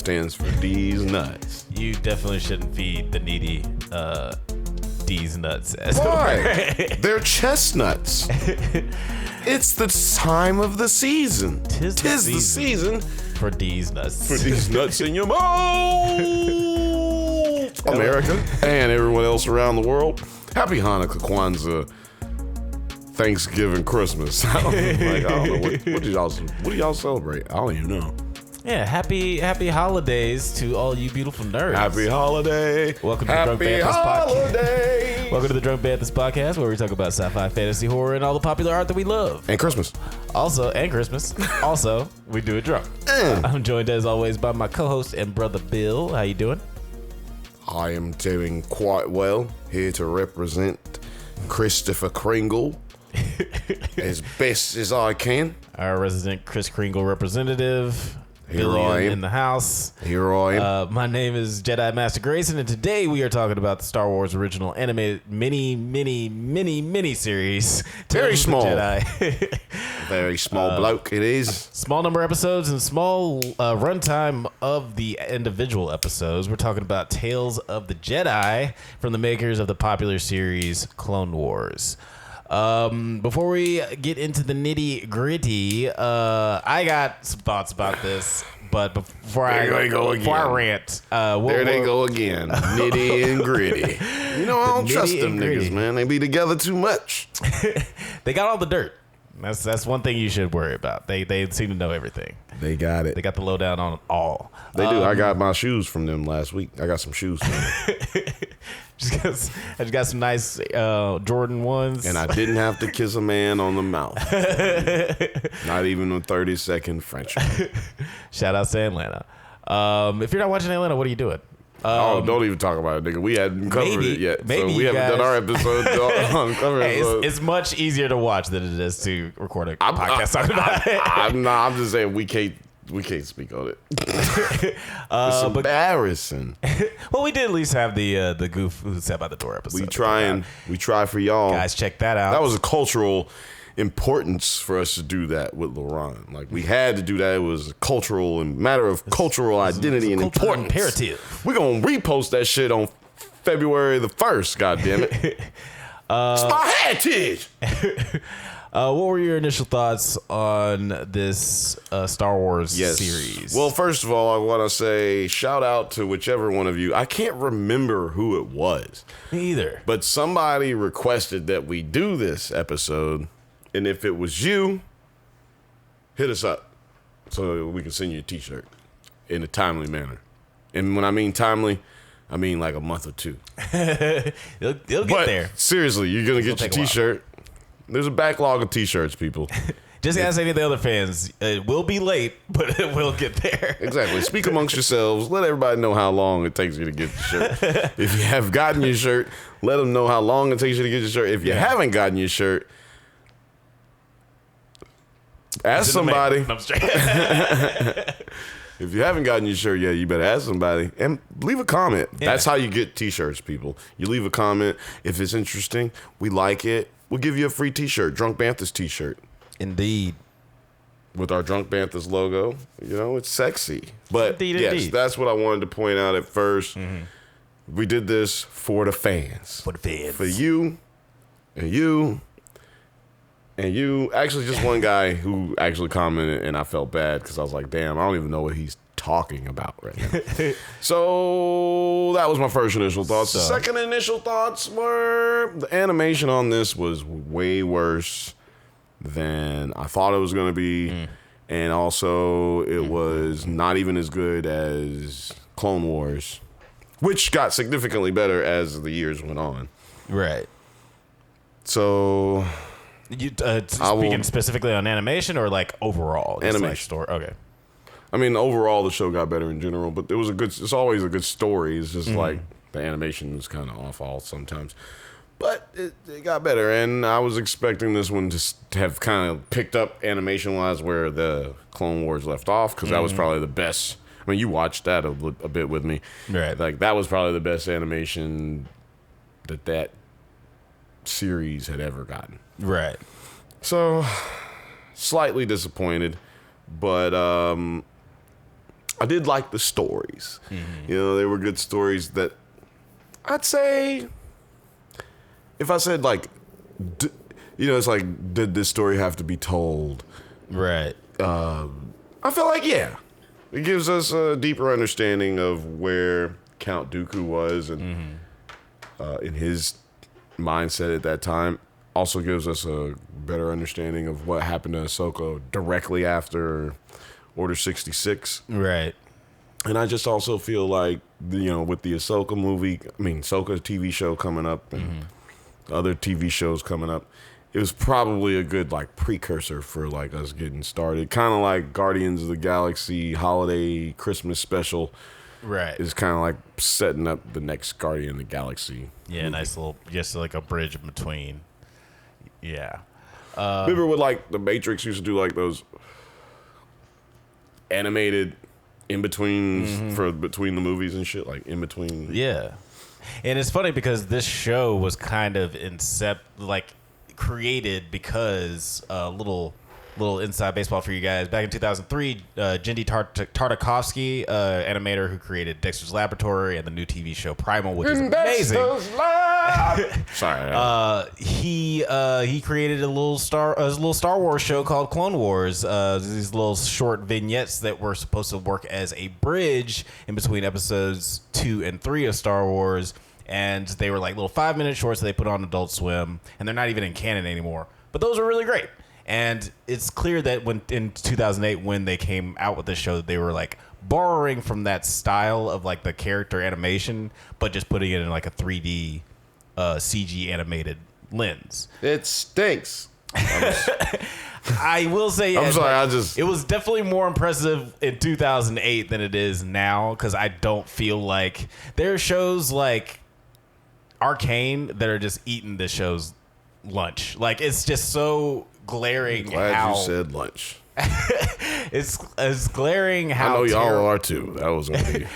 stands for D's nuts. You definitely shouldn't feed the needy D's nuts. Why? They're chestnuts. It's the time of the season. Tis the season for D's nuts. For these nuts in your mouth. America and everyone else around the world. Happy Hanukkah, Kwanzaa, Thanksgiving, Christmas. I don't know. What do y'all celebrate? I don't even know. Yeah, happy holidays to all you beautiful nerds. Happy holiday. Welcome to the Drunk Banthas podcast. Welcome to the Drunk Banthas podcast, where we talk about sci-fi, fantasy, horror, and all the popular art that we love. And Christmas. Also, we do it drunk. I'm joined as always by my co-host and brother Bill. How you doing? I am doing quite well. Here to represent Christopher Kringle as best as I can. Our resident Chris Kringle representative. Here I am in the house. Here I am. My name is Jedi Master Grayson, and today we are talking about the Star Wars original animated mini series. Very small. Jedi. Very small bloke it is. Small number of episodes and small runtime of the individual episodes. We're talking about Tales of the Jedi from the makers of the popular series Clone Wars. Before we get into the nitty gritty, I got some thoughts about this, but before I rant, there they go again, nitty and gritty. You know, I don't trust them niggas, man. They be together too much. They got all the dirt. That's one thing you should worry about. They seem to know everything. They got it. They got the lowdown on it all. They do. I got my shoes from them last week. I got some shoes from them. I just got some nice Jordan 1s. And I didn't have to kiss a man on the mouth. Not even a 30-second French. Shout out to Atlanta. If you're not watching Atlanta, what are you doing? Don't even talk about it, nigga. We hadn't covered it yet. So we haven't done our episode. It's much easier to watch than it is to record a podcast talking about it. I'm just saying we can't speak on it. It's embarrassing. Well, we did at least have the Goof Who Sat by the Door episode. We try for y'all. Guys, check that out. That was a cultural importance for us to do that with LaRon. Like, we had to do that. It was a matter of cultural identity and importance. Imperative. We're going to repost that shit on February the 1st, goddammit. It's my heritage. What were your initial thoughts on this Star Wars series? Well, first of all, I want to say shout out to whichever one of you. I can't remember who it was. Me either. But somebody requested that we do this episode. And if it was you, hit us up so we can send you a t-shirt in a timely manner. And when I mean timely, I mean like a month or two. It'll get there. Seriously, you're going to get your t-shirt. There's a backlog of t-shirts, people. Just ask any of the other fans. It will be late, but it will get there. Exactly. Speak amongst yourselves. Let everybody know how long it takes you to get the shirt. If you have gotten your shirt, let them know how long it takes you to get your shirt. If you haven't gotten your shirt, ask somebody. I'm straight. If you haven't gotten your shirt yet, you better ask somebody and leave a comment. Yeah. That's how you get t-shirts, people. You leave a comment. If it's interesting, we like it, we'll give you a free t-shirt, Drunk Banthas t-shirt. Indeed. With our Drunk Banthas logo. You know, it's sexy. But indeed. That's what I wanted to point out at first. Mm-hmm. We did this for the fans. For the fans. For you and you. And you, actually just one guy who actually commented, and I felt bad because I was like, damn, I don't even know what he's talking about right now. So that was my first initial thoughts. The second initial thoughts were the animation on this was way worse than I thought it was going to be. And also it was not even as good as Clone Wars, which got significantly better as the years went on. Right. So... You speaking specifically on animation or like overall? Animation. Like story? Okay. I mean, overall, the show got better in general, but it's always a good story. It's just like the animation is kind of off all sometimes. But it got better, and I was expecting this one to have kind of picked up animation-wise where the Clone Wars left off, because that was probably the best. I mean, you watched that a bit with me. Right. Like, that was probably the best animation that series had ever gotten. Right. So, slightly disappointed, but I did like the stories. You know, they were good stories that I'd say, if I said like, it's like, did this story have to be told? Right. I feel like, yeah. It gives us a deeper understanding of where Count Dooku was and in his mindset at that time. Also gives us a better understanding of what happened to Ahsoka directly after Order 66. Right. And I just also feel like, with the Ahsoka movie, Ahsoka TV show coming up and other TV shows coming up, it was probably a good, like, precursor for, like, us getting started. Kind of like Guardians of the Galaxy holiday Christmas special. Right. It's kind of like setting up the next Guardian of the Galaxy. Yeah, movie. Nice little, just like a bridge in between. Yeah. Remember when, like, the Matrix used to do, like, those animated in-betweens for between the movies and shit? Like, in between. Yeah. And it's funny because this show was kind of created because little inside baseball for you guys. Back in 2003, Genndy Tartakovsky, animator who created Dexter's Laboratory and the new TV show Primal, which is amazing. Sorry. He created a little Star Wars show called Clone Wars. These little short vignettes that were supposed to work as a bridge in between episodes 2 and 3 of Star Wars. And they were like little 5-minute shorts that they put on Adult Swim, and they're not even in canon anymore. But those are really great. And it's clear that when in 2008, when they came out with this show, they were like borrowing from that style of like the character animation, but just putting it in like a 3D CG animated lens. It stinks. I will say, I'm sorry. It was definitely more impressive in 2008 than it is now, because I don't feel like there are shows like Arcane that are just eating the show's lunch. Like, it's just so glaring. Glad you said lunch. It's glaring how. I know y'all are too. That was okay.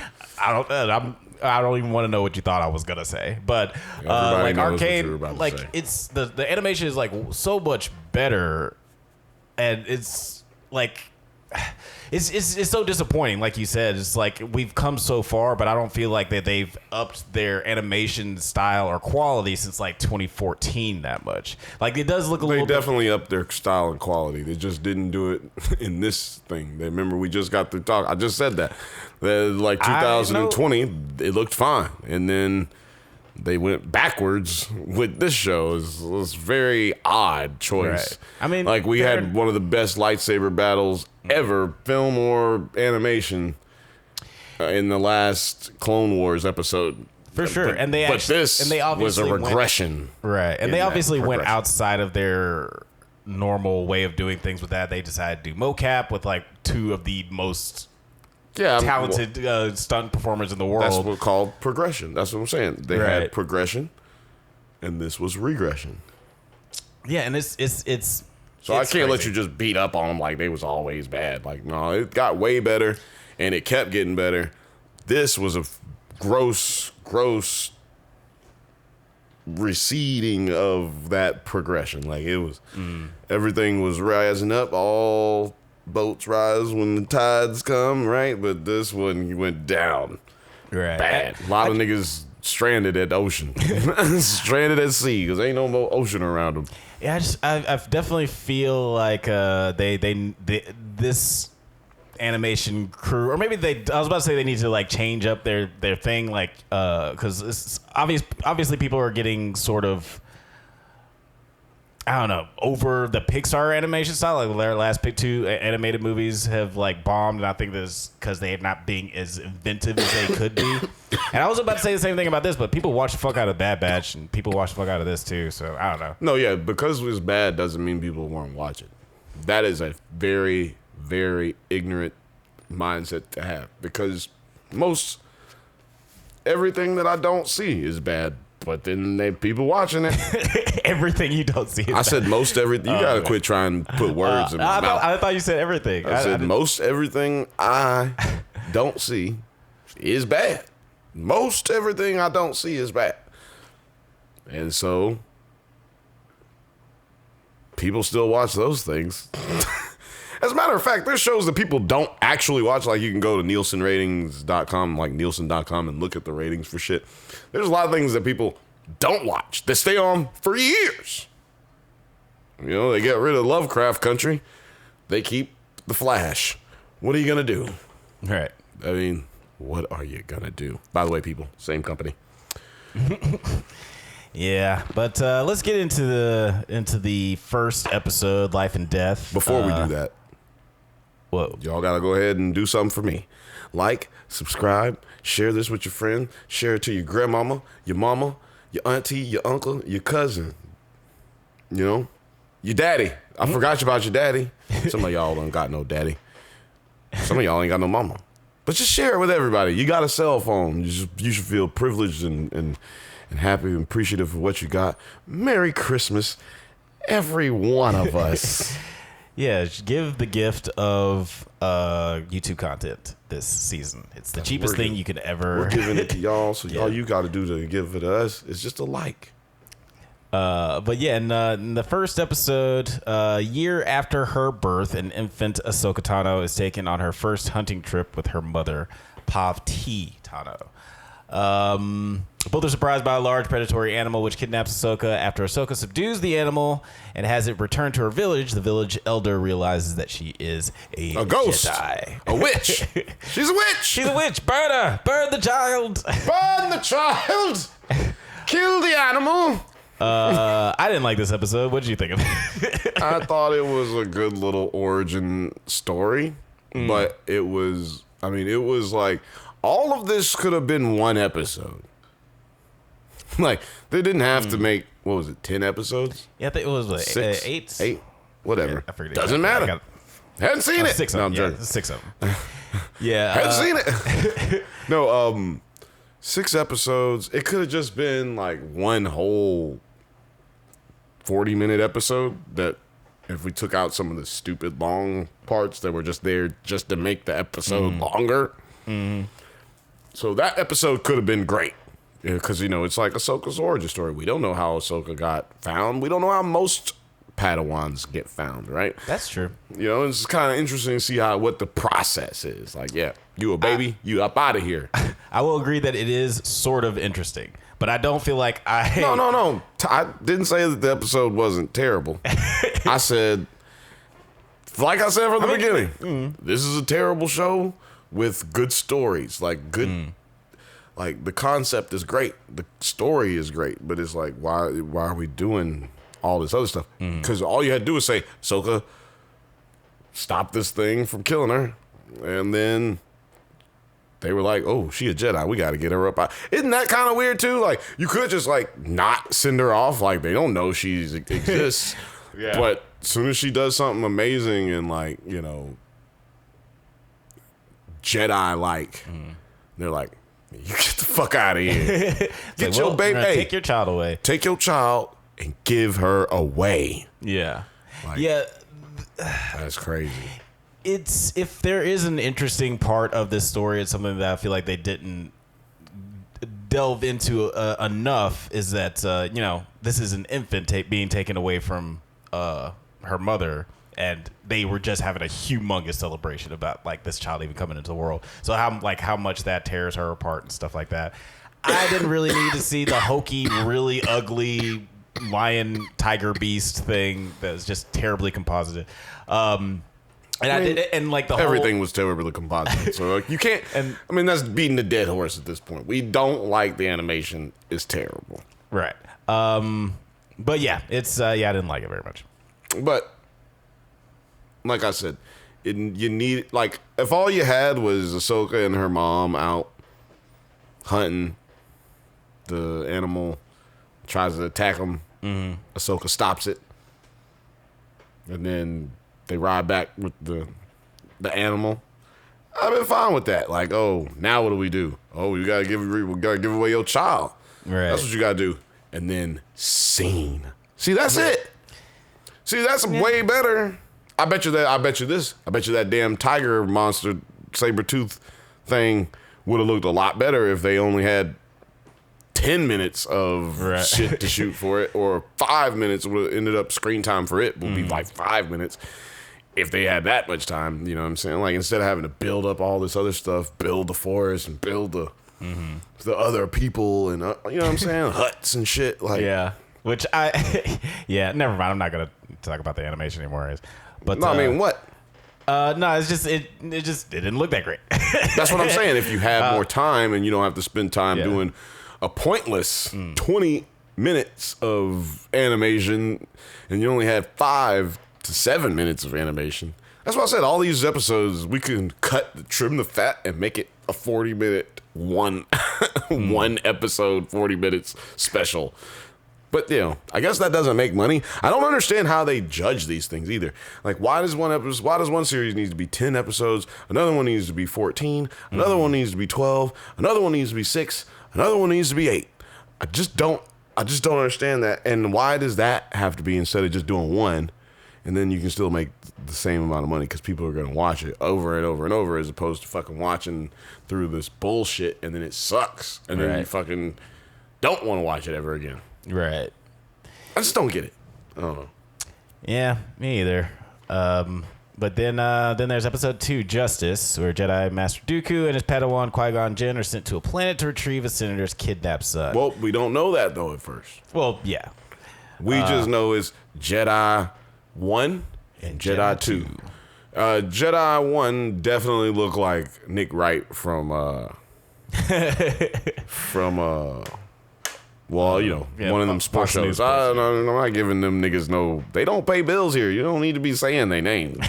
I don't even want to know what you thought I was gonna say, but like Arcane, like it's the animation is like so much better, and it's like it's so disappointing. Like you said, it's like we've come so far, but I don't feel like that they've upped their animation style or quality since like 2014 that much. Like, it does look a little. They definitely upped their style and quality. They just didn't do it in this thing. They remember we just got through talk. I just said that. Like 2020, it looked fine, and then they went backwards with this show. It was a very odd choice. Right. I mean, like, we had one of the best lightsaber battles ever, film or animation, in the last Clone Wars episode. For sure. This was a regression. Right. And they obviously went outside of their normal way of doing things with that. They decided to do mocap with like 2 of the most talented stunt performers in the world. That's what's called progression. That's what I'm saying. They had progression, and this was regression. Yeah, and it's so I can't let you just beat up on them like they was always bad. Like, no, it got way better, and it kept getting better. This was a gross receding of that progression. Like, it was, everything was rising up. All boats rise when the tides come, right? But this one went down. Right. Bad. A lot of niggas stranded at the ocean. Stranded at sea, because ain't no more ocean around them. Yeah, I definitely feel like this animation crew, or maybe I was about to say they need to like change up their thing, like because it's obviously people are getting sort of, I don't know, over the Pixar animation style. Like, their last 2 animated movies have like bombed, and I think this because they are not being as inventive as they could be. And I was about to say the same thing about this, but people watch the fuck out of Bad Batch, and people watch the fuck out of this too. So I don't know. No, yeah, because it was bad doesn't mean people won't watch it. That is a very, very ignorant mindset to have, because most everything that I don't see is bad. But then people watching it. Everything you don't see is I said most everything. You gotta quit trying to put words in my mouth. I thought you said everything. I said most everything I don't see is bad. Most everything I don't see is bad. And so people still watch those things. As a matter of fact, there's shows that people don't actually watch. Like you can go to NielsenRatings.com, like Nielsen.com, and look at the ratings for shit. There's a lot of things that people don't watch that stay on for years. You know, they get rid of Lovecraft Country. They keep The Flash. What are you going to do? Right. I mean, what are you going to do? By the way, people, same company. Yeah, but let's get into the first episode, Life and Death. Before we do that, whoa, y'all got to go ahead and do something for me. Like, subscribe, share this with your friend, share it to your grandmama, your mama, your auntie, your uncle, your cousin, you know, your daddy. I forgot about your daddy. Some of y'all don't got no daddy. Some of y'all ain't got no mama. But just share it with everybody. You got a cell phone. You should feel privileged and happy and appreciative of what you got. Merry Christmas, every one of us. Yeah, give the gift of YouTube content this season. It's the cheapest thing you could ever. We're giving it to y'all, so all you got to do to give it to us is just a like. But yeah, in the first episode, a year after her birth, an infant Ahsoka Tano is taken on her first hunting trip with her mother, Pav T. Tano. Both are surprised by a large predatory animal which kidnaps Ahsoka. After Ahsoka subdues the animal and has it returned to her village, the village elder realizes that she is a ghost, Jedi. A witch. She's a witch. She's a witch. Burn her. Burn the child. Burn the child. Kill the animal. I didn't like this episode. What did you think of it? I thought it was a good little origin story, but it was like all of this could have been one episode. Like they didn't have to make, what was it, 10 episodes? Yeah, I think it was what, 6, 8, whatever. Yeah, I forget. Doesn't matter. Hadn't seen it. 6 No, of them. I'm Yeah, joking. 6 of them. Yeah, Hadn't seen it. No, 6 episodes. It could have just been like one whole 40-minute episode that if we took out some of the stupid long parts that were just there just to make the episode longer. So that episode could have been great. Because, you know, it's like Ahsoka's origin story. We don't know how Ahsoka got found. We don't know how most Padawans get found, right? that's true. You know, it's kind of interesting to see what the process is. Like, yeah, you a baby, you up out of here. I will agree that it is sort of interesting, but I don't feel like No. I didn't say that the episode wasn't terrible. I said, like I said from the beginning, this is a terrible show with good stories. Like, good... Like, the concept is great. The story is great. But it's like, why are we doing all this other stuff? Because all you had to do was say, Ahsoka, stop this thing from killing her. And then they were like, oh, she a Jedi. We got to get her up. Isn't that kind of weird, too? Like, you could just, like, not send her off. Like, they don't know she exists. Yeah. But as soon as she does something amazing and, like, you know, Jedi-like, they're like, you get the fuck out of here. Get your baby. Hey, take your child away. Take your child and give her away. Yeah. Like, yeah. That's crazy. It's, if there is an interesting part of this story, it's something that I feel like they didn't delve into enough, is that, you know, this is an infant being taken away from her mother. And they were just having a humongous celebration about, like, this child even coming into the world. So how much that tears her apart and stuff like that. I didn't really need to see the hokey, really ugly lion tiger beast thing that was just terribly composited. And I did it, and like the everything was terribly composited. So like, you can't. And I mean, that's beating the dead horse at this point. We don't like the animation. It's terrible. Right. But yeah, it's I didn't like it very much. But like I said, you need, like, if all you had was Ahsoka and her mom out hunting, the animal tries to attack them, Ahsoka stops it, and then they ride back with the animal. I've been fine with that. Like, oh, now what do we do? Oh, we gotta give away your child. Right. That's what you gotta do. And then scene. See, that's it. See, that's way better. I bet you that damn tiger monster saber tooth thing would have looked a lot better if they only had 10 minutes of shit to shoot for it, or 5 minutes would have ended up screen time for it would be like 5 minutes. if they had that much time, you know what I'm saying? Like, instead of having to build up all this other stuff, build the forest and build the other people and, you know what I'm saying? Huts and shit. Like, yeah. Which never mind. I'm not going to talk about the animation anymore. But, no, I mean, what? No, it's just, it didn't look that great. That's what I'm saying. If you have more time and you don't have to spend time doing a pointless 20 minutes of animation and you only had 5 to 7 minutes of animation. That's why I said all these episodes, we can trim the fat and make it a 40-minute one episode, 40 minutes special. But, you know, I guess that doesn't make money. I don't understand how they judge these things either. Like, why does one series need to be 10 episodes? Another one needs to be 14. Another one needs to be 12. Another one needs to be 6. Another one needs to be 8. I just don't understand that. And why does that have to be instead of just doing one? And then you can still make the same amount of money because people are going to watch it over and over and over as opposed to fucking watching through this bullshit and then it sucks. And then you fucking don't want to watch it ever again. Right. I just don't get it. I don't know. Yeah, me either. But then there's episode 2, Justice, where Jedi Master Dooku and his Padawan Qui-Gon Jinn are sent to a planet to retrieve a senator's kidnapped son. Well, we don't know that, though, at first. Well, yeah. We just know it's Jedi 1 and Jedi 2. Jedi 1 definitely looked like Nick Wright from well, you know, one of them sports shows. I'm not giving them niggas no. They don't pay bills here. You don't need to be saying their name.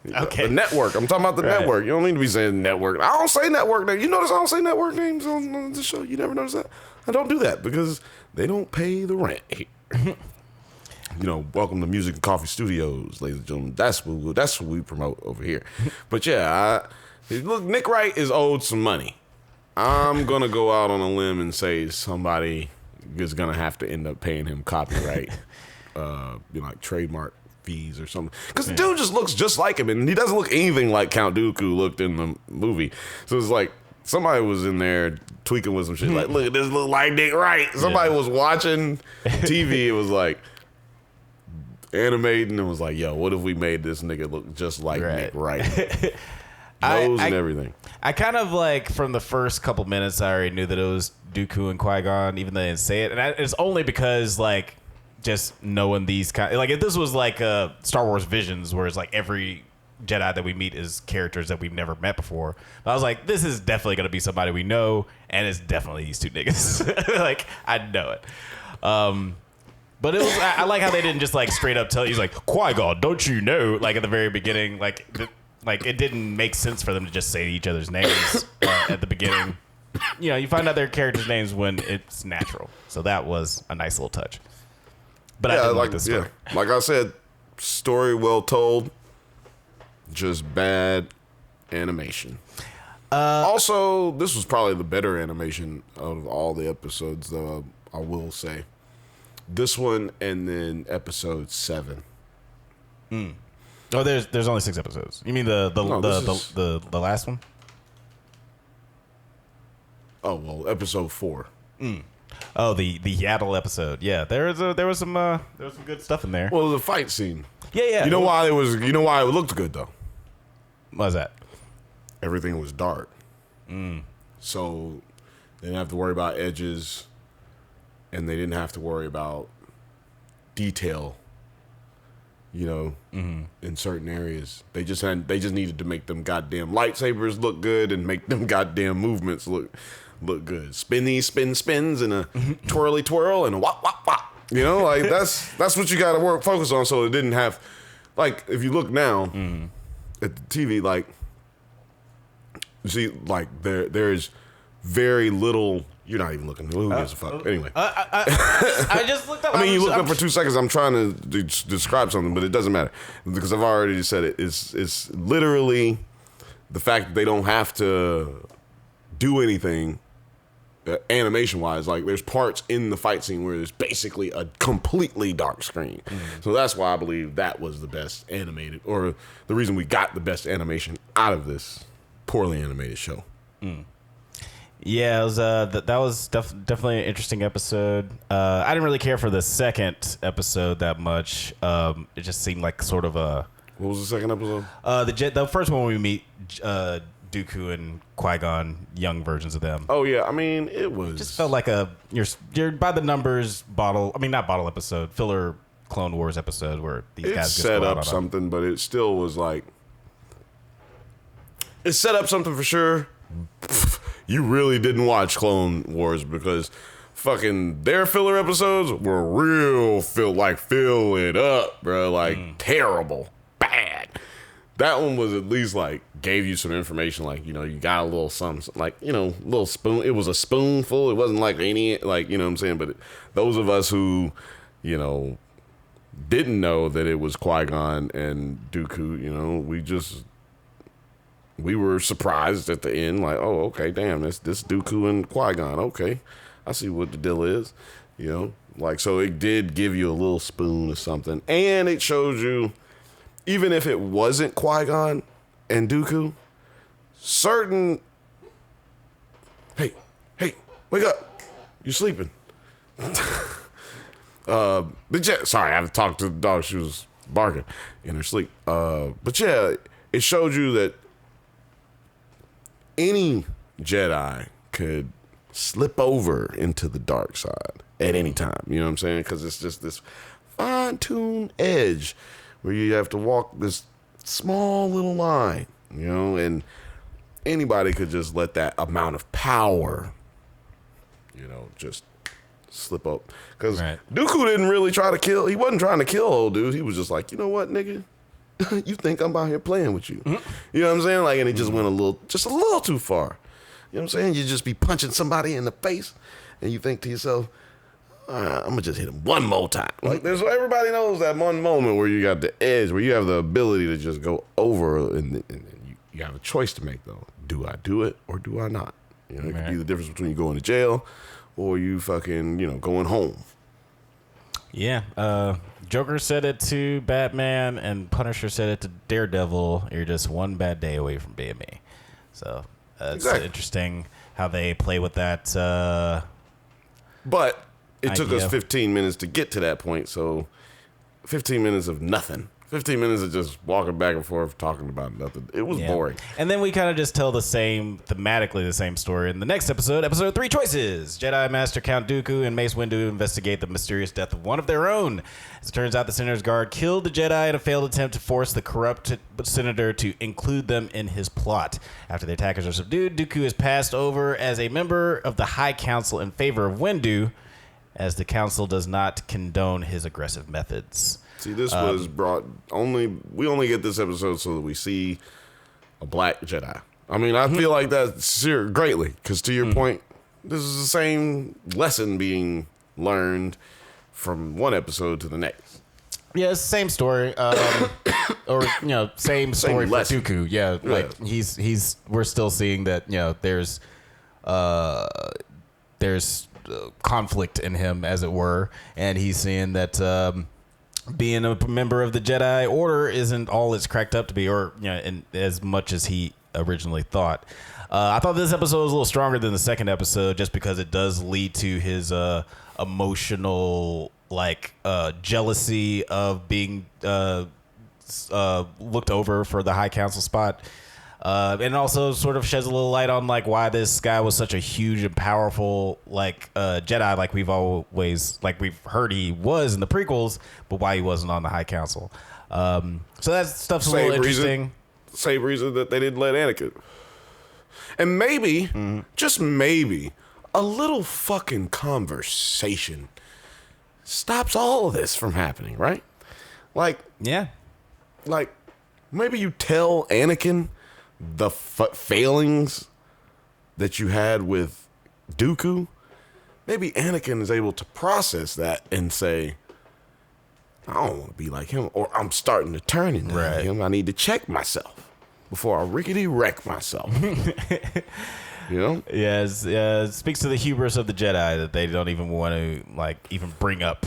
Okay. The network. I'm talking about the network. You don't need to be saying network. I don't say network names. You notice I don't say network names on the show? You never notice that? I don't do that because they don't pay the rent here. You know, welcome to Music and Coffee Studios, ladies and gentlemen. That's what we promote over here. But yeah, look, Nick Wright is owed some money. I'm going to go out on a limb and say somebody is going to have to end up paying him copyright, like trademark fees or something. Because the dude just looks just like him, and he doesn't look anything like Count Dooku looked in the movie. So it's like somebody was in there tweaking with some shit like, look, this look like Nick Wright. Somebody was watching TV. It was like animating and was like, yo, what if we made this nigga look just like Nick Wright? Nose and everything. I kind of like from the first couple minutes, I already knew that it was Dooku and Qui-Gon, even though they didn't say it. And it's only because, like, just knowing these like, if this was like Star Wars Visions, where it's like every Jedi that we meet is characters that we've never met before. But I was like, this is definitely going to be somebody we know, and it's definitely these two niggas. Like, I know it. But it was, I like how they didn't just like straight up tell you, like, Qui-Gon, don't you know? Like at the very beginning, like it didn't make sense for them to just say each other's names at the beginning. You know, you find out their characters' names when it's natural. So that was a nice little touch. But I didn't like this story. Yeah. Like I said, story well told, just bad animation. Also, this was probably the better animation of all the episodes, though, I will say. This one and then episode 7. Oh, there's only 6 episodes. You mean the last one? Oh well, episode 4. Oh, the Yaddle episode. Yeah, there was some good stuff in there. Well, the fight scene. Yeah. You know why it looked good though? What was that? Everything was dark. So they didn't have to worry about edges, and they didn't have to worry about detail. You know, in certain areas, they just needed to make them goddamn lightsabers look good and make them goddamn movements look good. Spins and a twirly twirl and a wop wop wop. You know, like that's what you got to focus on. So it didn't have, like, if you look now at the TV, like, you see, like there is very little. You're not even looking. Who gives a fuck? Anyway. I just looked up. I mean, you looked up for 2 seconds. I'm trying to describe something, but it doesn't matter because I've already said it. It's literally the fact that they don't have to do anything animation-wise. Like, there's parts in the fight scene where there's basically a completely dark screen. So that's why I believe that was the best animated, or the reason we got the best animation out of this poorly animated show. Yeah, it was, that was definitely an interesting episode. I didn't really care for the second episode that much. It just seemed like sort of a What was the second episode? The first one we meet Dooku and Qui-Gon, young versions of them. Oh yeah, I mean it was Just felt like you're by the numbers filler Clone Wars episode where these guys just set up something, but it still was like it set up something for sure. You really didn't watch Clone Wars because fucking their filler episodes were real fill it up, bro. Like terrible, bad. That one was at least like gave you some information, like, you know, you got a little something, like, you know, little spoon. It was a spoonful. It wasn't like any, like, you know what I'm saying? But those of us who, you know, didn't know that it was Qui-Gon and Dooku, you know, we were surprised at the end, like, oh, okay, damn, this Dooku and Qui-Gon. Okay, I see what the deal is, you know? Like, so it did give you a little spoon or something. And it shows you, even if it wasn't Qui-Gon and Dooku, certain... Hey, wake up. You're sleeping. Sorry, I had to talk to the dog. She was barking in her sleep. But yeah, it showed you that any Jedi could slip over into the dark side at any time. You know what I'm saying? Because it's just this fine-tuned edge where you have to walk this small little line, you know, and anybody could just let that amount of power, you know, just slip up. Because Dooku didn't really try to kill. He wasn't trying to kill old dude. He was just like, you know what, nigga? You think I'm out here playing with you. You know what I'm saying? Like, and it just went a little too far. You know what I'm saying? You just be punching somebody in the face and you think to yourself, I'm going to just hit him one more time. Like, everybody knows that one moment where you got the edge, where you have the ability to just go over and you have a choice to make, though. Do I do it or do I not? You know, it could be the difference between you going to jail or you fucking, you know, going home. Yeah. Joker said it to Batman and Punisher said it to Daredevil. You're just one bad day away from being me. So it's interesting how they play with that. But it idea. Took us 15 minutes to get to that point. So 15 minutes of nothing. 15 minutes of just walking back and forth, talking about nothing. It was boring. And then we kind of just tell thematically the same story in the next episode, episode 3 Choices. Jedi Master Count Dooku and Mace Windu investigate the mysterious death of one of their own. As it turns out, the Senator's guard killed the Jedi in a failed attempt to force the corrupt Senator to include them in his plot. After the attackers are subdued, Dooku is passed over as a member of the High Council in favor of Windu, as the Council does not condone his aggressive methods. See, this was brought we only get this episode so that we see a black Jedi. I mean, I feel like that's greatly, because to your point, this is the same lesson being learned from one episode to the next. Yeah, it's the same story, or you know, same story for Dooku. Yeah, like we're still seeing that, you know, there's conflict in him, as it were, and he's seeing that. Being a member of the Jedi Order isn't all it's cracked up to be, or, you know, in as much as he originally thought. I thought this episode was a little stronger than the second episode, just because it does lead to his emotional, like, jealousy of being looked over for the High Council spot. And also sort of sheds a little light on, like, why this guy was such a huge and powerful, like, Jedi, like we've heard he was in the prequels, but why he wasn't on the High Council. So that stuff's a little interesting. Same reason that they didn't let Anakin. And maybe, just maybe, a little fucking conversation stops all of this from happening, right? Like, yeah. Like, maybe you tell Anakin the failings that you had with Dooku. Maybe Anakin is able to process that and say, I don't want to be like him, or I'm starting to turn into him. I need to check myself before I rickety wreck myself. You know? Yeah, it speaks to the hubris of the Jedi that they don't even want to, like, even bring up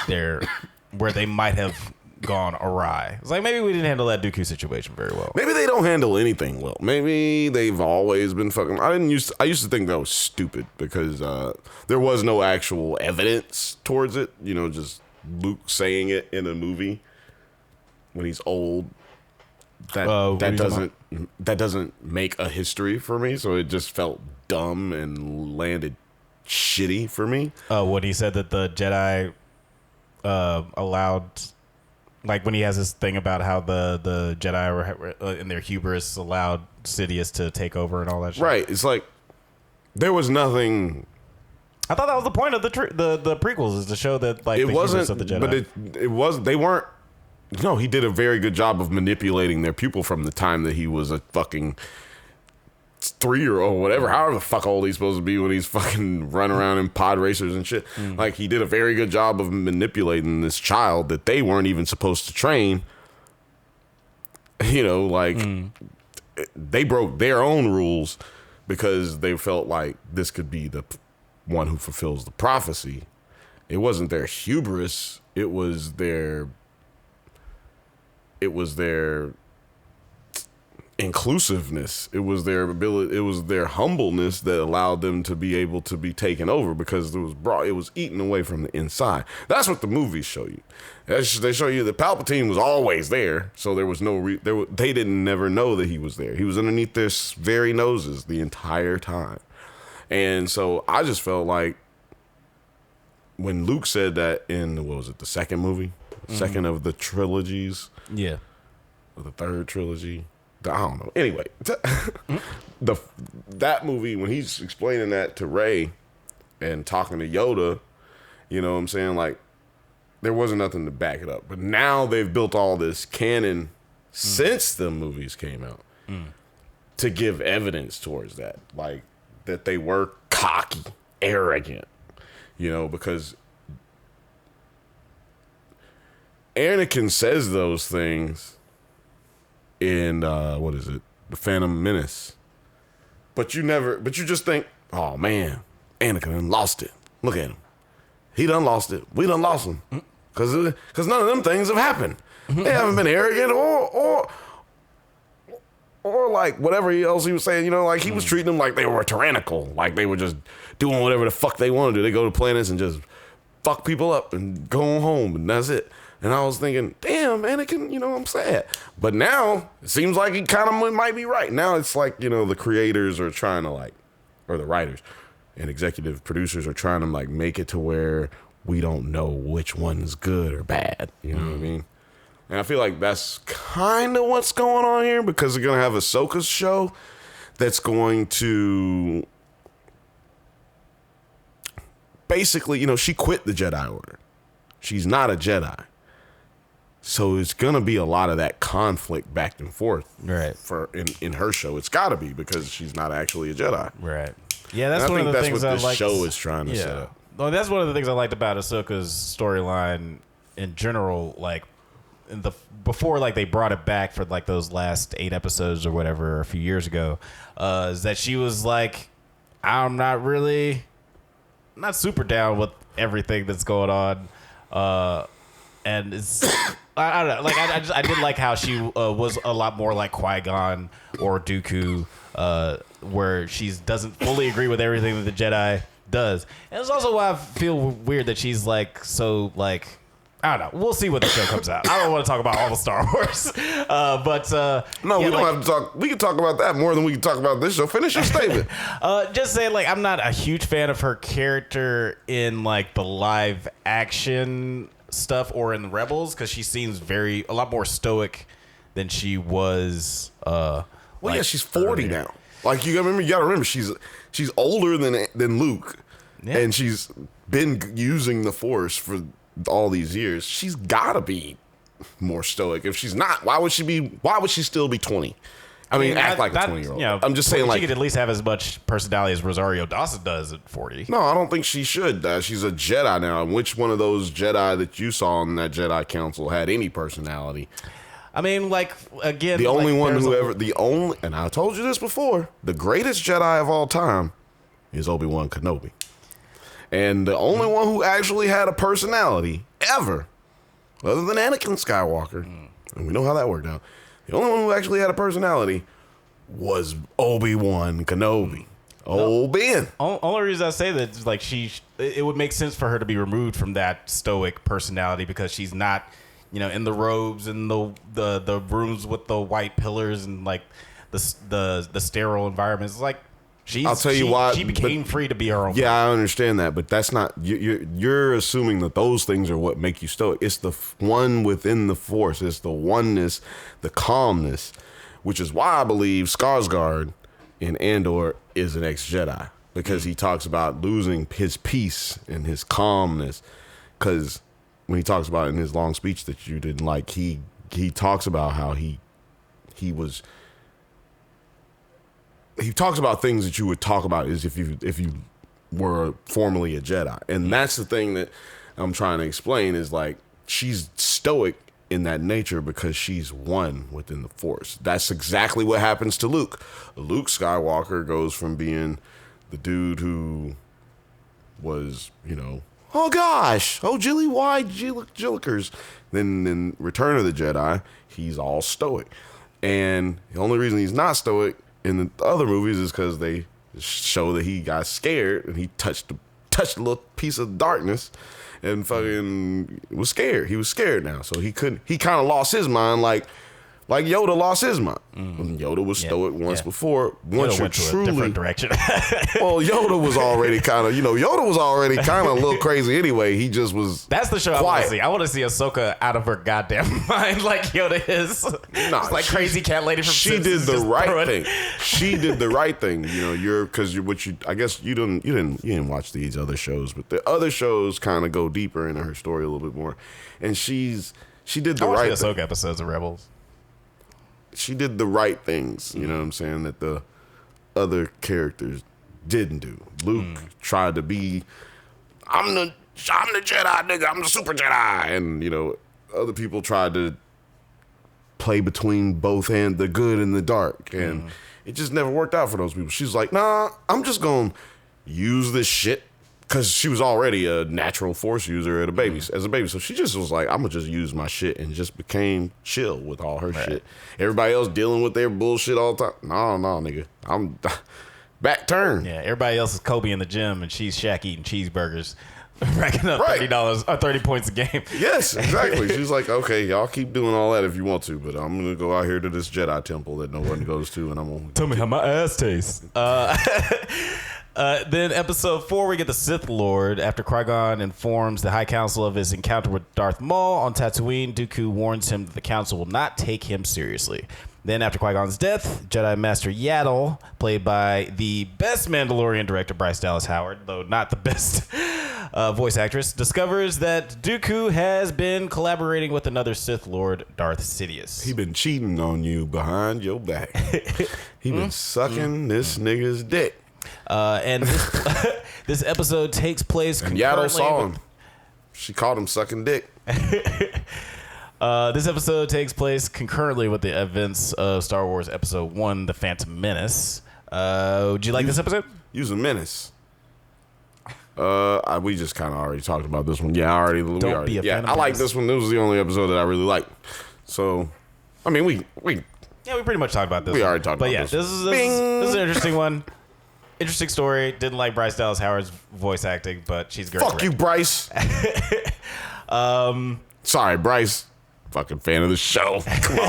where they might have gone awry. It's like, maybe we didn't handle that Dooku situation very well. Maybe they don't handle anything well. Maybe they've always been fucking. I used to think that was stupid because there was no actual evidence towards it. You know, just Luke saying it in a movie. when he's old, that doesn't make a history for me. So it just felt dumb and landed shitty for me. When he said that the Jedi allowed, like when he has this thing about how the Jedi were in their hubris allowed Sidious to take over and all that shit. Right. It's like there was nothing. I thought that was the point of the prequels, is to show that like It the wasn't, hubris of the Jedi. but it was. They weren't. No, he did a very good job of manipulating their pupil from the time that he was a fucking 3-year-old, whatever, however the fuck old he's supposed to be when he's fucking running around in pod racers and shit. Like, he did a very good job of manipulating this child that they weren't even supposed to train. You know, like, they broke their own rules because they felt like this could be the one who fulfills the prophecy. It wasn't their hubris. It was their inclusiveness. It was their ability. It was their humbleness that allowed them to be able to be taken over, because it was eaten away from the inside. That's what the movies show you. They show you that Palpatine was always there, so there was no they didn't never know that he was there. He was underneath their very noses the entire time. And so I just felt like when Luke said that in, the second movie, second of the trilogies, or the third trilogy, I don't know. Anyway, that movie, when he's explaining that to Rey and talking to Yoda, you know what I'm saying? Like, there wasn't nothing to back it up. But now they've built all this canon since the movies came out to give evidence towards that. Like, that they were cocky, arrogant, you know, because Anakin says those things in The Phantom Menace. But you just think, oh man, Anakin done lost it. Look at him. He done lost it. We done lost him. Because none of them things have happened. They haven't been arrogant or like whatever else he was saying, you know, like he was treating them like they were tyrannical, like they were just doing whatever the fuck they want to do. They go to planets and just fuck people up and go home, and that's it. And I was thinking, damn, Anakin, you know, I'm sad. But now it seems like he kind of might be right. Now it's like, you know, the creators are trying to like, or the writers and executive producers are trying to like make it to where we don't know which one's good or bad. You know what I mean? And I feel like that's kind of what's going on here, because they're going to have Ahsoka's show that's going to basically, you know, she quit the Jedi Order. She's not a Jedi. So it's going to be a lot of that conflict back and forth for in her show. It's got to be, because she's not actually a Jedi. Right. Yeah, that's one of the things I like. That's what this show is trying to set up. Well, that's one of the things I liked about Ahsoka's storyline in general, like before like they brought it back for like those last 8 episodes or whatever a few years ago, is that she was like, I'm not super down with everything that's going on. And it's I don't know, like I did like how she was a lot more like Qui-Gon or Dooku, where she doesn't fully agree with everything that the Jedi does. And it's also why I feel weird that she's like so like, I don't know. We'll see when the show comes out. I don't want to talk about all the Star Wars, but no, we don't have to talk. We can talk about that more than we can talk about this show. Finish your statement. Just saying, like, I'm not a huge fan of her character in like the live action stuff or in Rebels, because she seems a lot more stoic than she was. Well, yeah, she's 40 now. Like, you gotta remember, she's older than Luke, and she's been using the Force for all these years. She's gotta be more stoic. If she's not, why would she still be 20? I mean, act like a 20-year-old. You know, I'm just saying, like, she could at least have as much personality as Rosario Dawson does at 40. No, I don't think she should. She's a Jedi now. And which one of those Jedi that you saw in that Jedi Council had any personality? I mean, like, again, the only one who ever, and I told you this before, the greatest Jedi of all time is Obi-Wan Kenobi. And the only one who actually had a personality ever, other than Anakin Skywalker, and we know how that worked out, the only one who actually had a personality was Obi-Wan Kenobi. Ben. Only reason I say that is like it would make sense for her to be removed from that stoic personality, because she's not in the robes and the rooms with the white pillars and like the sterile environments. It's like I'll tell you why she became free to be her own. Yeah, I understand that, but that's not you're assuming that those things are what make you stoic. It's the one within the Force. It's the oneness, the calmness, which is why I believe Skarsgård in Andor is an ex-Jedi, because he talks about losing his peace and his calmness. Because when he talks about it in his long speech that you didn't like, he talks about how he talks about things that you would talk about as if you were formerly a Jedi. And that's the thing that I'm trying to explain is like she's stoic in that nature because she's one within the Force. That's exactly what happens to Luke. Luke Skywalker goes from being the dude who was, oh gosh, oh Jilly wide Jillikers. Then in Return of the Jedi, he's all stoic. And the only reason he's not stoic in the other movies is because they show that he got scared and he touched a little piece of darkness and fucking was scared. He was scared now, so he kind of lost his mind like Yoda lost his mind. When Yoda was stoic once before. Once Yoda went to a different direction. Well, Yoda was already kind of, a little crazy anyway. He just was. That's the show quiet. I want to see. I want to see Ahsoka out of her goddamn mind like Yoda is. Nah, it's like crazy cat lady from She Simpsons did the just right thing. She did the right thing. I guess you didn't watch these other shows, but the other shows kind of go deeper into her story a little bit more, and she did the right thing. I watched the Ahsoka episodes of Rebels. She did the right things, you know what I'm saying, that the other characters didn't do. Luke tried to be, I'm the Jedi, nigga, I'm the super Jedi. And, other people tried to play between both and the good and the dark. And it just never worked out for those people. She's like, nah, I'm just going to use this shit. Because she was already a natural Force user as a baby. So she just was like, I'm going to just use my shit, and just became chill with all her shit. Everybody else dealing with their bullshit all the time. No, nigga. I'm back turn. Yeah, everybody else is Kobe in the gym, and she's Shaq eating cheeseburgers, racking up $30 or 30 points a game. Yes, exactly. She's like, okay, y'all keep doing all that if you want to, but I'm going to go out here to this Jedi temple that no one goes to, and I'm going to... Tell me how my ass tastes. Then episode 4, we get the Sith Lord. After Qui-Gon informs the High Council of his encounter with Darth Maul on Tatooine, Dooku warns him that the Council will not take him seriously. Then after Qui-Gon's death, Jedi Master Yaddle, played by the best Mandalorian director Bryce Dallas Howard, though not the best voice actress, discovers that Dooku has been collaborating with another Sith Lord, Darth Sidious. He been cheating on you behind your back. He been sucking this nigga's dick. And this episode takes place and concurrently. Yaddle saw him. She caught him sucking dick. This episode takes place concurrently with the events of Star Wars Episode 1, The Phantom Menace. Would you like this episode? Use a menace. We just kind of already talked about this one. Yeah, I like this one. This was the only episode that I really liked. So, I mean, we pretty much talked about this. We already talked about this. This is an interesting one. Interesting story. Didn't like Bryce Dallas Howard's voice acting, but she's great. Fuck you, Bryce. Sorry, Bryce. Fucking fan of the show. Come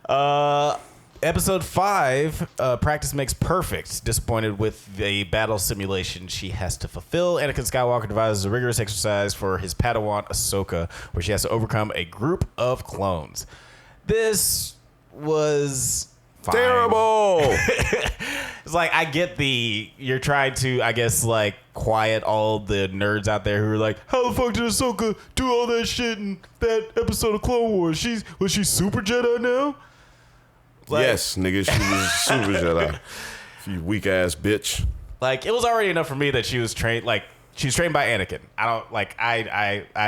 on. Episode 5, Practice Makes Perfect. Disappointed with the battle simulation she has to fulfill, Anakin Skywalker devises a rigorous exercise for his Padawan Ahsoka, where she has to overcome a group of clones. This was... fine. Terrible. It's like, I get you're trying to, I guess, like, quiet all the nerds out there who are like, how the fuck did Ahsoka do all that shit in that episode of Clone Wars? Was she Super Jedi now? Like, yes, nigga, she was Super Jedi. You weak ass bitch. Like, it was already enough for me that she was trained, like, she was trained by Anakin. I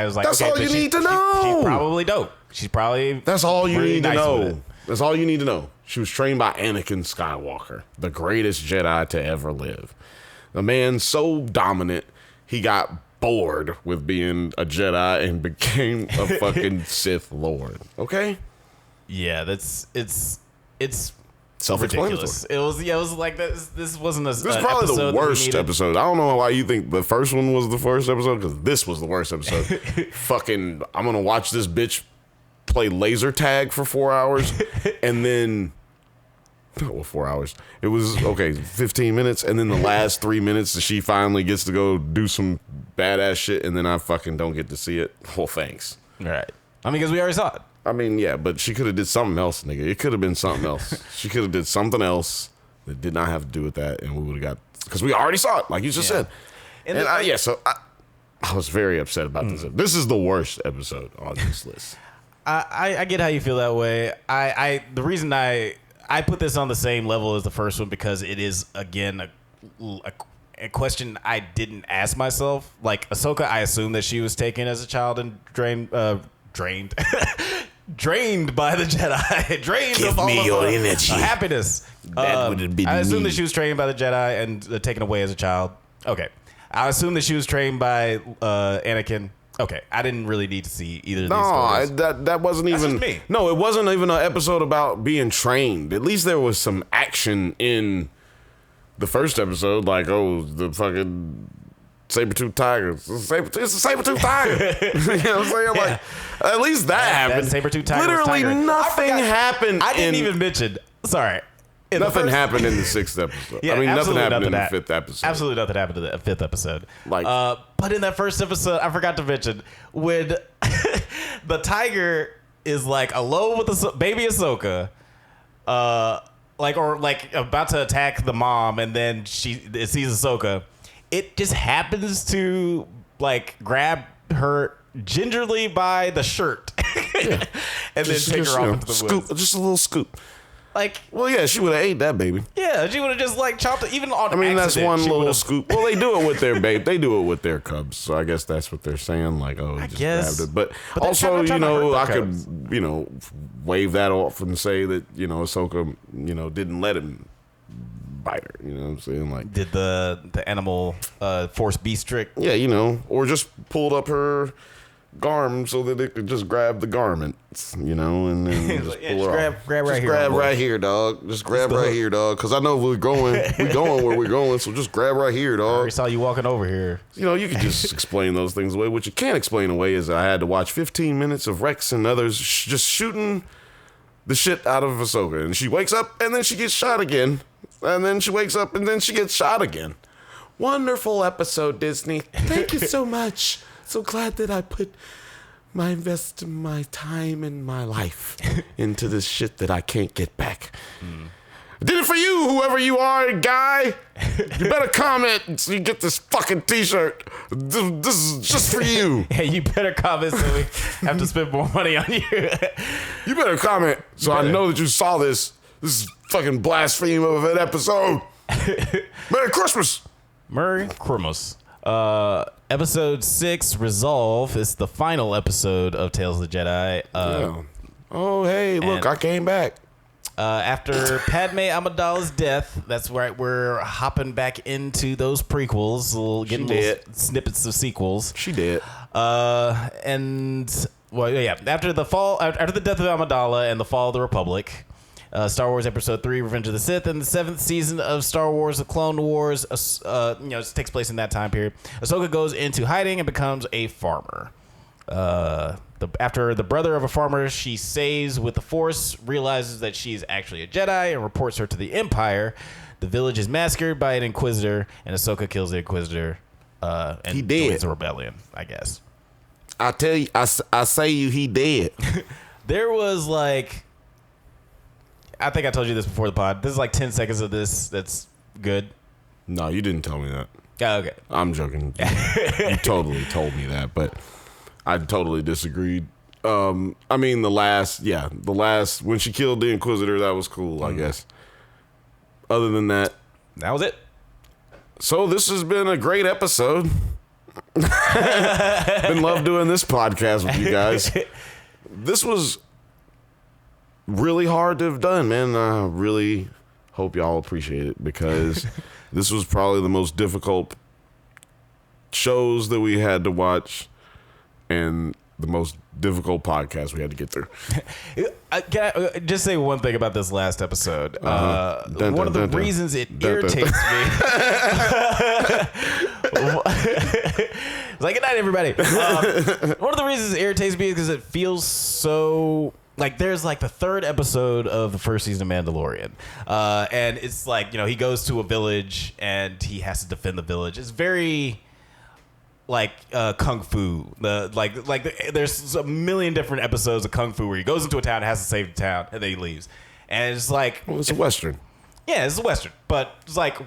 was like, that's okay, all you need to know. She's probably dope. She's probably That's all you need to know. with it. That's all you need to know. She was trained by Anakin Skywalker, the greatest Jedi to ever live. The man so dominant, he got bored with being a Jedi and became a fucking Sith Lord. Okay? Yeah, it's self-explanatory. ridiculous. It was like this wasn't a. This is probably the worst episode. I don't know why you think the first one was the first episode, because this was the worst episode. Fucking, I'm gonna watch this bitch play laser tag for 4 hours, and then. Well, 4 hours. It was 15 minutes, and then the last 3 minutes, she finally gets to go do some badass shit, and then I fucking don't get to see it. Well, thanks. Right. I mean, because we already saw it. I mean, yeah, but she could have did something else, nigga. It could have been something else. She could have did something else that did not have to do with that, and we would have got, because we already saw it, like you just said. So I was very upset about this. This is the worst episode on this list. I get how you feel that way. The reason I put this on the same level as the first one, because it is, again, a question I didn't ask myself. Like, Ahsoka, I assumed that she was taken as a child and drained drained by the Jedi. Drained Give of all me of your energy. Happiness. That would be I assumed me. that she was trained by the Jedi and taken away as a child. Okay. I assumed that she was trained by Anakin. Okay, I didn't really need to see either of these stories. That wasn't That's even. just me. No, it wasn't even an episode about being trained. At least there was some action in the first episode, like the fucking saber-toothed tiger. It's a saber-toothed tiger. You know what I'm saying? Like, at least that happened. That saber-toothed tiger. Literally was tiger. nothing happened. I didn't even mention. Sorry. Nothing happened in the 6th episode. Yeah, I mean, nothing absolutely happened in the nothing 5th episode. Absolutely nothing happened in the 5th episode. Like, but in that first episode, I forgot to mention when the tiger is like alone with the baby Ahsoka, about to attack the mom, and then it sees Ahsoka. It just happens to like grab her gingerly by the shirt, and then take her off into the woods. Just a little scoop. Like, well, yeah, she would have ate that baby. Yeah, she would have just like chopped it, even on. I mean, accident, that's one little would've... scoop. Well, they do it with their babe. They do it with their cubs. So I guess that's what they're saying. Like, I just guess. grabbed it. But they're also, trying to hurt I the cubs. could, wave that off and say that, Ahsoka, didn't let him bite her. You know what I'm saying? Like, Did the animal force beast trick? yeah, or just pulled up her garm so that it could just grab the garments, and then just pull her off. grab right Just here. grab homeboy. right here, dog. Just grab right here, dog. Because I know we're going where we're going, so just grab right here, I dog. already saw you walking over here. You could just explain those things away. What you can't explain away is I had to watch 15 minutes of Rex and others just shooting the shit out of Ahsoka. And she wakes up, and then she gets shot again. And then she wakes up, and then she gets shot again. Wonderful episode, Disney. Thank you so much. So glad that I put invest my time and my life into this shit that I can't get back. I did it for you, whoever you are, guy. You better comment so you get this fucking t-shirt. This is just for you. Yeah, you better comment so we have to spend more money on you. You better comment so I know that you saw this. This is fucking blasphemy of an episode. Merry Christmas. Merry Christmas. Episode 6, Resolve, is the final episode of Tales of the Jedi. Yeah. Oh, hey, look, I came back. After Padme Amidala's death, that's right, we're hopping back into those prequels, getting little snippets of sequels. She did. After the death of Amidala and the fall of the Republic, Star Wars Episode 3, Revenge of the Sith, and the 7th season of Star Wars: The Clone Wars, it takes place in that time period. Ahsoka goes into hiding and becomes a farmer. After the brother of a farmer she saves with the Force realizes that she's actually a Jedi and reports her to the Empire, the village is massacred by an Inquisitor, and Ahsoka kills the Inquisitor. And he did. joins the rebellion, I guess. I tell you, I say you, he dead. There was like, I think I told you this before the pod. This is like 10 seconds of this that's good. No, you didn't tell me that. Oh, okay. I'm joking. You totally told me that, but I totally disagreed. I mean, the last, when she killed the Inquisitor, that was cool, I guess. Other than that, that was it. So this has been a great episode. Been love doing this podcast with you guys. This was really hard to have done, man. I really hope y'all appreciate it, because this was probably the most difficult shows that we had to watch, and the most difficult podcast we had to get through. Can I just say one thing about this last episode? One of the reasons it irritates me. Like, good night, everybody. One of the reasons it irritates me is because it feels so. Like, there's like the third episode of the first season of Mandalorian. And it's like, he goes to a village and he has to defend the village. It's very like kung fu. There's a million different episodes of kung fu where he goes into a town and has to save the town and then he leaves. And it's like, well, it's a Western. Yeah, it's a Western. But it's like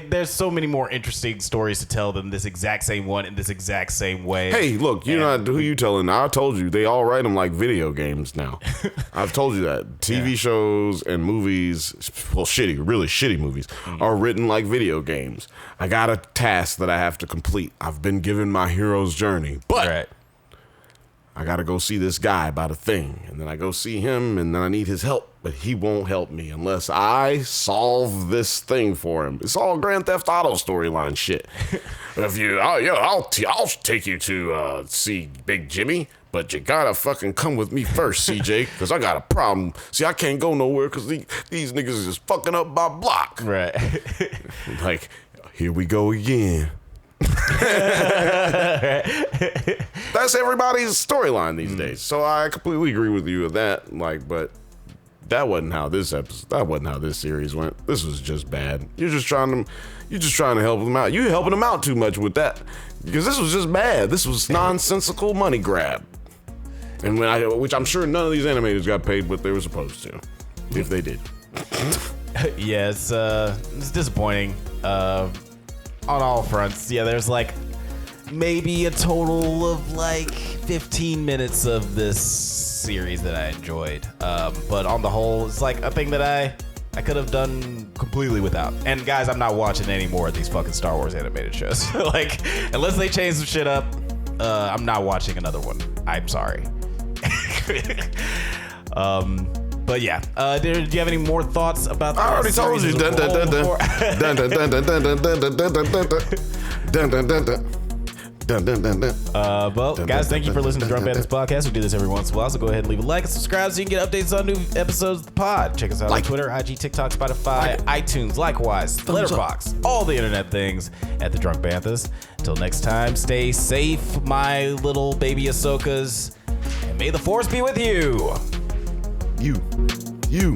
there's so many more interesting stories to tell than this exact same one in this exact same way. Hey, look, you know who you telling? I told you they all write them like video games now. I've told you that TV shows and movies, well, really shitty movies, are written like video games. I got a task that I have to complete. I've been given my hero's journey, but I got to go see this guy about a thing, and then I go see him, and then I need his help. But he won't help me unless I solve this thing for him. It's all Grand Theft Auto storyline shit. I'll take you to see Big Jimmy, but you gotta fucking come with me first, CJ, because I got a problem. See, I can't go nowhere because these niggas is just fucking up my block. Right. Like, here we go again. That's everybody's storyline these days. So I completely agree with you with that. Like, but that wasn't how this series went. This was just bad. You're just trying to help them out. You're helping them out too much with that, because this was just bad. This was nonsensical money grab. And which I'm sure none of these animators got paid what they were supposed to, if they did. Yeah, it's disappointing on all fronts. Yeah, there's like maybe a total of like 15 minutes of this series that I enjoyed, but on the whole, it's like a thing that I could have done completely without. And guys, I'm not watching any more of these fucking Star Wars animated shows. Like, unless they change some shit up, I'm not watching another one. I'm sorry. But yeah, do you have any more thoughts about that? I already told you. Dun dun dun dun dun dun dun dun dun dun dun dun dun dun dun. Well, guys, thank you for listening to Drunk Banthas Podcast. We do this every once in a while, so go ahead and leave a like and subscribe so you can get updates on new episodes of the pod. Check us out on Twitter, IG, TikTok, Spotify, iTunes, likewise, Letterboxd, all the internet things at the Drunk Banthas. Until next time, stay safe, my little baby Ahsokas, and may the Force be with you. You.